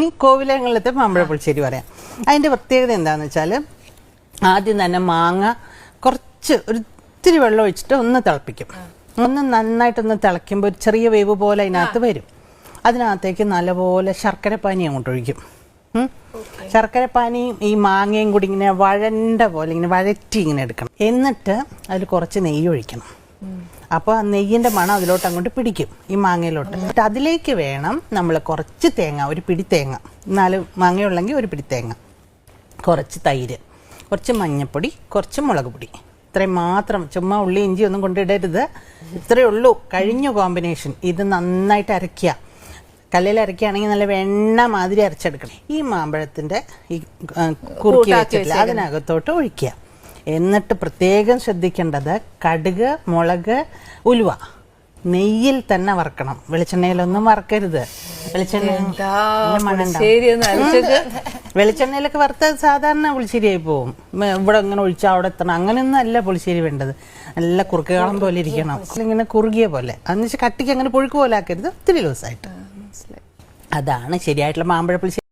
ഇനി കോവിലങ്ങളിലത്തെ മാമ്പഴ പുളിശ്ശേരി പറയാം. അതിൻ്റെ പ്രത്യേകത എന്താണെന്ന് വെച്ചാൽ ആദ്യം തന്നെ മാങ്ങ കുറച്ച് ഒത്തിരി വെള്ളം ഒഴിച്ചിട്ട് ഒന്ന് തിളപ്പിക്കും. ഒന്ന് നന്നായിട്ടൊന്ന് തിളയ്ക്കുമ്പോൾ ഒരു ചെറിയ വേവ് പോലെ അതിനകത്ത് വരും. അതിനകത്തേക്ക് നല്ലപോലെ ശർക്കരപ്പാനി അങ്ങോട്ട് ഒഴിക്കും. ശർക്കരപ്പാനിയും ഈ മാങ്ങയും കൂടി ഇങ്ങനെ വഴണ്ട പോലെ ഇങ്ങനെ വഴറ്റി ഇങ്ങനെ എടുക്കണം. എന്നിട്ട് അതിൽ കുറച്ച് നെയ്യ് ഒഴിക്കണം. അപ്പോൾ ആ നെയ്യിൻ്റെ മണം അതിലോട്ട് അങ്ങോട്ട് പിടിക്കും, ഈ മാങ്ങയിലോട്ട്. എന്നിട്ട് അതിലേക്ക് വേണം നമ്മൾ കുറച്ച് തേങ്ങ, ഒരു പിടി തേങ്ങ, 4 മാങ്ങയുള്ളെങ്കിൽ ഒരു പിടി തേങ്ങ, കുറച്ച് തൈര്, കുറച്ച് മഞ്ഞൾപ്പൊടി, കുറച്ച് മുളക് പൊടി, ഇത്രയും മാത്രം. ചുമ്മാ ഉള്ളി ഇഞ്ചി ഒന്നും കൊണ്ടിടരുത്. ഇത്രയേ ഉള്ളൂ, കഴിഞ്ഞു കോമ്പിനേഷൻ. ഇത് നന്നായിട്ട് അരയ്ക്കുക. കല്ലിൽ അരയ്ക്കുകയാണെങ്കിൽ നല്ല വെണ്ണ മാതിരി അരച്ചെടുക്കണം. ഈ മാമ്പഴത്തിൻ്റെ ഈ കുറുക്കി വെച്ചിട്ടില്ല അതിനകത്തോട്ട് ഒഴിക്കുക. എന്നിട്ട് പ്രത്യേകം ശ്രദ്ധിക്കേണ്ടത് കടുക്, മുളക്, ഉലുവ നെയ്യിൽ തന്നെ വറക്കണം, വെളിച്ചെണ്ണയിലൊന്നും വറക്കരുത്. വെളിച്ചെണ്ണയിലൊക്കെ വറുത്ത സാധാരണ പുളിശ്ശേരിയായി പോവും. ഇവിടെ ഇങ്ങനെ ഒഴിച്ചാൽ അവിടെ എത്തണം, അങ്ങനെയൊന്നും അല്ല പുളിശ്ശേരി വേണ്ടത്. നല്ല കുറുക്കുകാളം പോലെ ഇരിക്കണം, ഇങ്ങനെ കുറുകിയ പോലെ. അതെന്ന് വെച്ചാൽ കട്ടിക്ക് അങ്ങനെ പുഴുക്ക് പോലെ ആക്കരുത്, ഒത്തിരി ലൂസായിട്ട്. അതാണ് ശരിയായിട്ടുള്ള മാമ്പഴ പുളിശ്ശേരി.